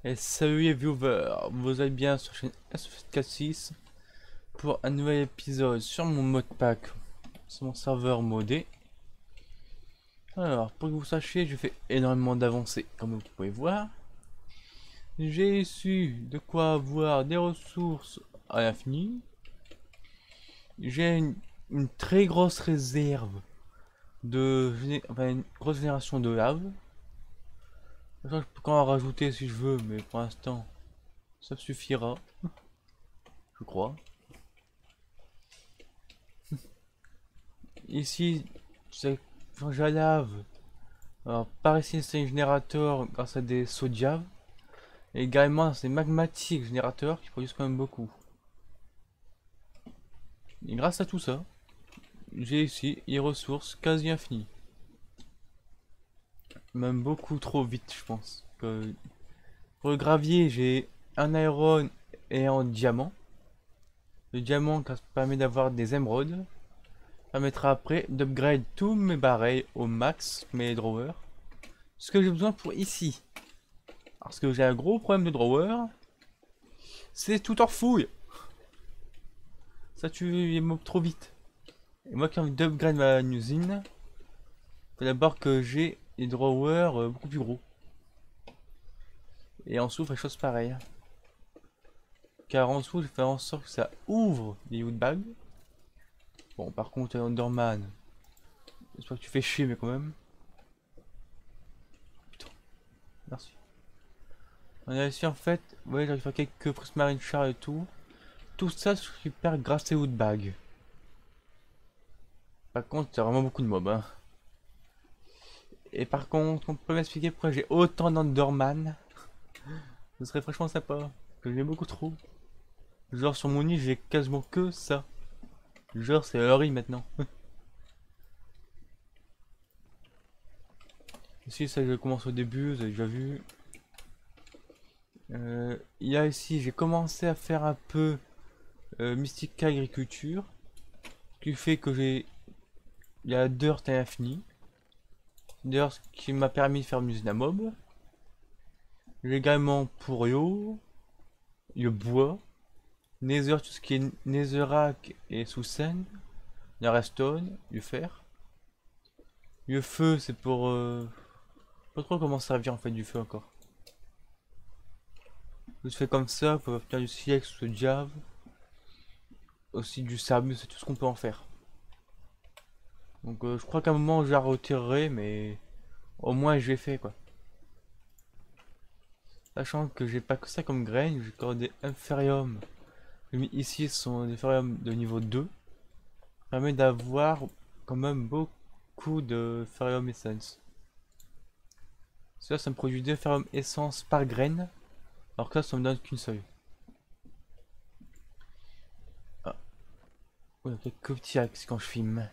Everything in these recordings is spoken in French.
Et salut les viewers, vous allez bien sur la chaîne S446 pour un nouvel épisode sur mon modpack, sur mon serveur modé. Alors, pour que vous sachiez, je fais énormément d'avancées, comme vous pouvez voir. J'ai su de quoi avoir des ressources à l'infini. J'ai une très grosse réserve enfin, une grosse génération de lave. Je peux quand en rajouter si je veux, mais pour l'instant, ça suffira, je crois. Ici, c'est quand je la lave. Alors, par ici, c'est un générateur grâce à des sodiaves. Et également, c'est magmatique générateur qui produisent quand même beaucoup. Et grâce à tout ça, j'ai ici les ressources quasi infinies. Même beaucoup trop vite, je pense. Pour le gravier, j'ai un iron et un diamant. Le diamant ça permet d'avoir des émeraudes. Permettra après d'upgrade tous mes barils au max, mes drawers. Ce que j'ai besoin pour ici. Parce que j'ai un gros problème de drawer. C'est tout en fouille. Ça tue les mobs trop vite. Et moi qui ai envie d'upgrade ma usine, faut d'abord que j'ai des drawers beaucoup plus gros. Et en dessous, fait chose pareille. Car en dessous, je vais faire en sorte que ça ouvre les woodbags. Bon, par contre, Underman, j'espère que tu fais chier, mais quand même. Putain, merci. On a ici en fait, ouais, j'arrive à faire quelques prismarine char et tout. Tout ça, je récupère grâce aux woodbags. Par contre, c'est vraiment beaucoup de mobs, hein. Et par contre, on peut m'expliquer pourquoi j'ai autant d'Enderman. Ce serait franchement sympa. Que j'ai beaucoup trop. Genre sur mon nid, j'ai quasiment que ça. Genre c'est Hurry maintenant. Ici, ça je commence au début, vous avez déjà vu. Il y a ici, j'ai commencé à faire un peu Mystica Agriculture. Ce qui fait que j'ai... Il y a Dirt à l'infini. Dirt qui m'a permis de faire une usine à mob. J'ai également Purio. Le bois. Nether, tout ce qui est Netherrack et sous scène. Il y a Redstone, du fer. Le feu, c'est pour... pas trop comment servir en fait du feu encore. Je fais comme ça pour obtenir du silex ou du diave. Aussi du sable, c'est tout ce qu'on peut en faire. Donc je crois qu'à un moment je la retirerai, mais au moins je l'ai fait quoi. Sachant que j'ai pas que ça comme graines, j'ai encore des Inferium. J'ai mis ici ce sont des Inferium de niveau 2. Ça permet d'avoir quand même beaucoup de Inferium Essence. Ça me produit 2 Inferium Essence par graine. Alors que ça me donne qu'une seule. Ah, ouais, quelques petits axes quand je filme.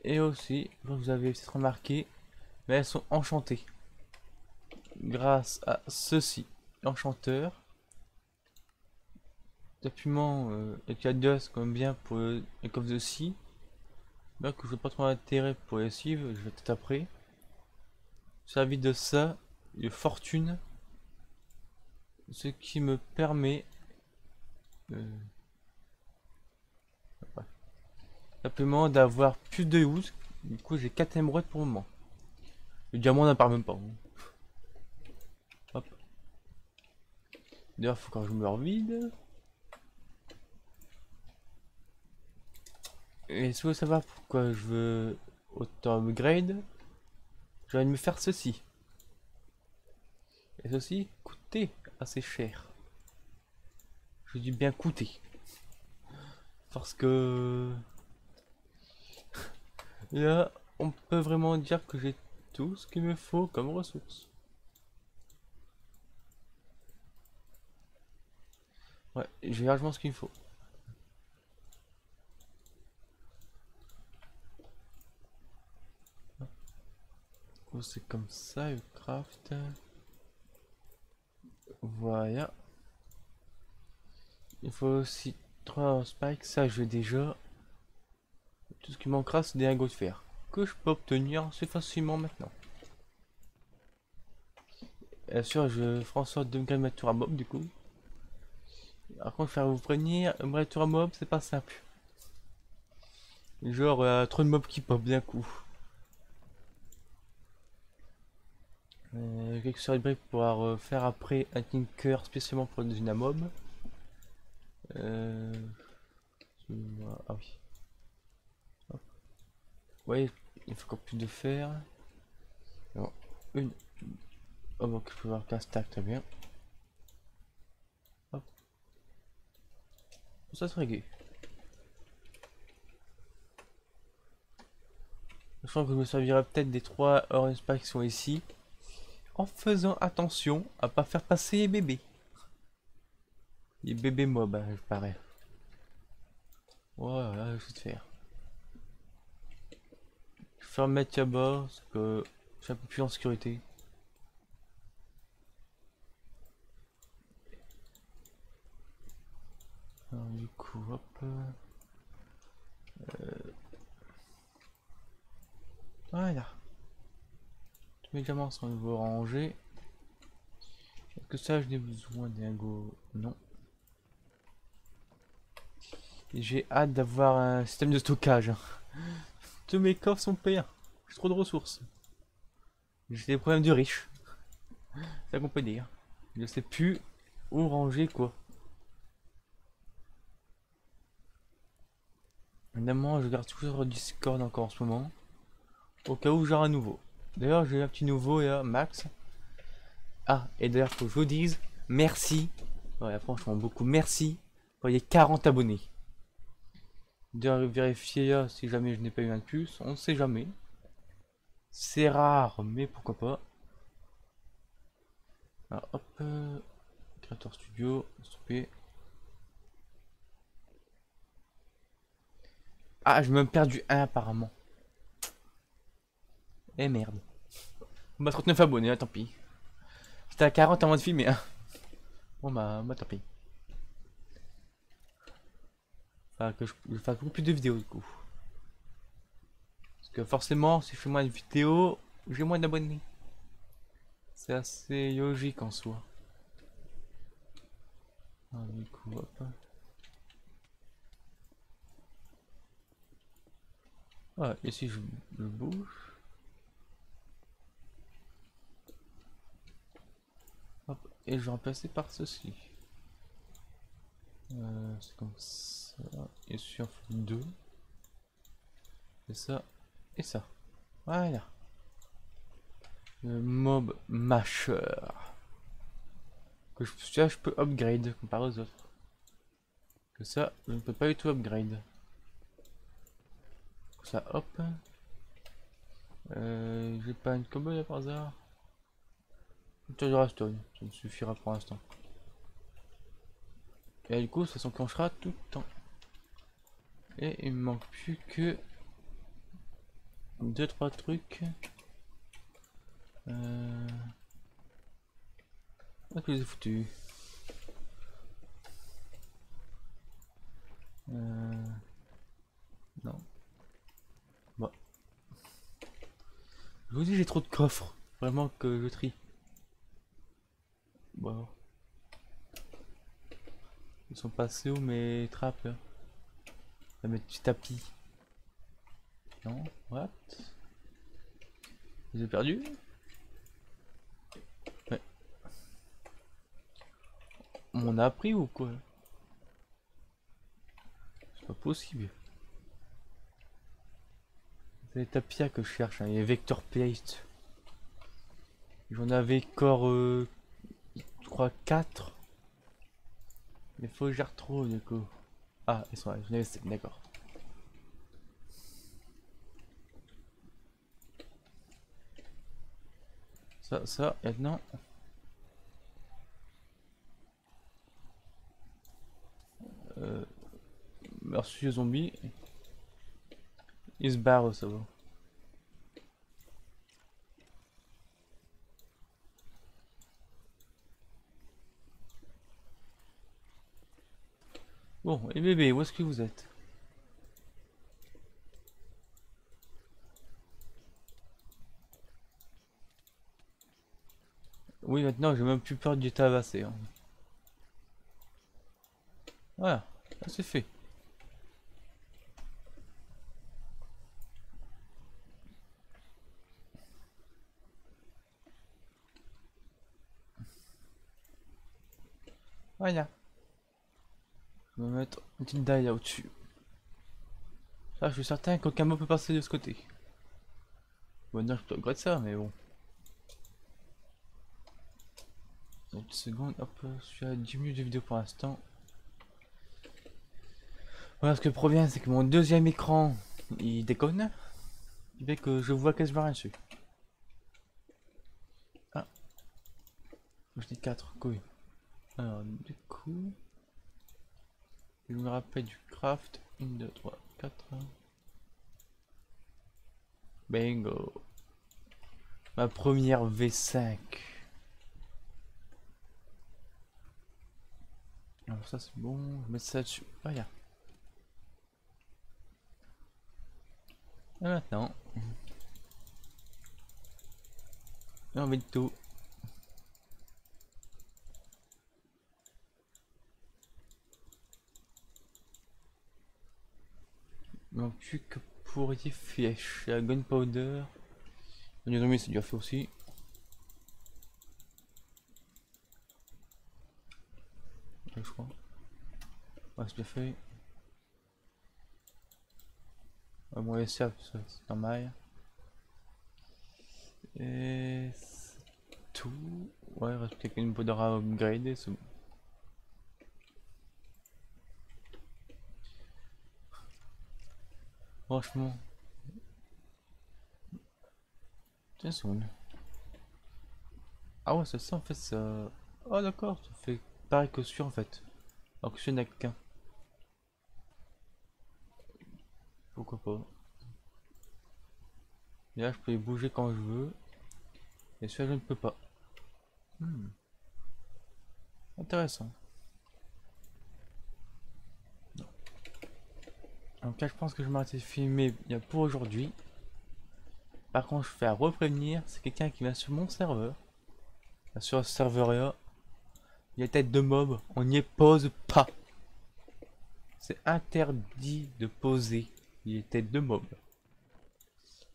Et aussi, vous avez peut-être remarqué, mais elles sont enchantées. Grâce à ceci, l'enchanteur. Tapiment et Cadios comme bien pour les coffres de scie. Bien que je n'ai pas trop d'intérêt pour les cives, je vais peut-être après. Servi de ça, de fortune. Ce qui me permet ouais, simplement d'avoir plus de use. Du coup j'ai 4 émeraudes pour le moment. Le diamant n'en parle même pas. Hop. D'ailleurs faut que je me revide. Et si vous voulez savoir pourquoi je veux autant upgrade, je vais me faire ceci. Et ceci coûtait assez cher. Je dis bien coûter. Parce que là, on peut vraiment dire que j'ai tout ce qu'il me faut comme ressources. Ouais, j'ai largement ce qu'il me faut. C'est comme ça, le craft. Voilà. Il faut aussi 3 spikes, ça je l'ai déjà. Tout ce qui manquera, c'est des lingots de fer. Que je peux obtenir assez facilement maintenant. Bien sûr, je ferai en sorte de me calmer tour à mob du coup. Par contre, je vais vous prévenir, me tour à mob, c'est pas simple. Genre, trop de mobs qui pop d'un coup. Quelques séries de break pour pouvoir faire après un tinker spécialement pour une mob. Euh... Ah oui. Hop. Ouais, il faut encore plus de fer. Bon, une. Oh, donc je peux avoir qu'un stack, très bien. Hop. Ça serait gay. Je pense que je me servirai peut-être des 3 orange packs qui sont ici. En faisant attention à pas faire passer les bébés. Les bébés mobs, hein, je parais. Voilà, je vais te faire. Je vais remettre là-bas parce que je suis un peu plus en sécurité. Alors, du coup, hop. Voilà. Tous mes diamants sont nouveau rangés. Est-ce que ça, je n'ai besoin d'un go? Non. J'ai hâte d'avoir un système de stockage. Tous mes coffres sont payants. J'ai trop de ressources. J'ai des problèmes de riches. C'est ça qu'on peut dire. Je sais plus où ranger quoi. Évidemment, je garde toujours Discord encore en ce moment. Au cas où j'aurai un nouveau. D'ailleurs, j'ai un petit nouveau là, Max. Ah, et d'ailleurs, faut que je vous dise merci. Ouais, franchement, beaucoup merci pour les 40 abonnés. D'ailleurs, vérifier là, si jamais je n'ai pas eu un de plus. On ne sait jamais. C'est rare, mais pourquoi pas. Alors, hop. Créateur Studio. Stopper. Ah, je me perds du 1 apparemment. Eh merde. Bah 39 abonnés, hein, tant pis. J'étais à 40 avant de filmer. Hein. Bon bah tant pis. Enfin, que je fasse beaucoup plus de vidéos du coup. Parce que forcément, si je fais moins de vidéos, j'ai moins d'abonnés. C'est assez logique en soi. Ah, du coup, hop. Ah, et si je bouge. Hop, et je vais remplacer par ceci. C'est comme ça. Et sur 2. Et ça. Et ça. Voilà. Le mob masher. Que je peux upgrade comparé aux autres. Que ça, je ne peux pas du tout upgrade. Ça, hop. J'ai pas une combo là par hasard. Une de stone, ça me suffira pour l'instant. Et du coup, ça s'enclenchera tout le temps. Et il me manque plus que 2-3 trucs. Ah, que je les ai foutus. Non. Bon. Je vous dis, j'ai trop de coffres. Vraiment que je trie. Bon. Ils sont passés où mes trappes là? Ça met du tapis. Non, what? Je les ai perdus? Ouais. On a appris ou quoi? C'est pas possible. C'est les tapis que je cherche, hein. Les vector plate. J'en avais encore, je crois, 4. Mais faut que je les retrouve du coup. Ah, ils sont là, j'en avais 7, d'accord. Ça, maintenant. Merci zombie. Il se barre, ça va. Bon, et bébé, où est-ce que vous êtes? Oui, maintenant j'ai même plus peur du tabasser. Hein. Voilà, ça c'est fait. Voilà. Je vais mettre une petite dalle là au-dessus. Ça, je suis certain qu'aucun mot peut passer de ce côté. Bon, non, je regrette ça, mais bon. Une seconde, hop, je suis à 10 minutes de vidéo pour l'instant. Voilà, ce que le problème, c'est que mon deuxième écran, il déconne. Il fait que je vois quasiment rien dessus. Ah, je dis 4, cool. Alors, du coup, je me rappelle du craft. 1, 2, 3, 4. Bingo. Ma première V5. Alors ça c'est bon, je vais mettre ça dessus. Voilà. Et maintenant, on met tout. Donc plus que pour les flèches, la gunpowder. Le c'est déjà fait aussi. Je crois. Ouais, c'est déjà fait. Ouais, bon, les ça c'est normal. Et c'est tout. Ouais, il reste quelqu'un une powder à upgrader, c'est bon. Franchement. Tiens, c'est bon. Ah ouais, c'est ça en fait, ça. Oh d'accord, ça fait pareil que celui en fait. Alors que celui n'a qu'un. Pourquoi pas. Et là, je peux les bouger quand je veux. Et celui-là, je ne peux pas. Hmm, intéressant. Donc là, je pense que je m'arrête de filmer bien pour aujourd'hui. Par contre, je fais à reprévenir, c'est quelqu'un qui vient sur mon serveur. Sur ce serveur là, il y a tête de mob, on n'y pose pas. C'est interdit de poser les têtes de mob.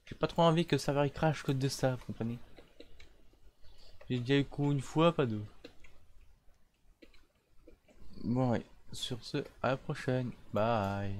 J'ai pas trop envie que le serveur il crache que de ça, vous comprenez. J'ai déjà eu coup une fois, pas deux. Bon ouais, sur ce, à la prochaine. Bye.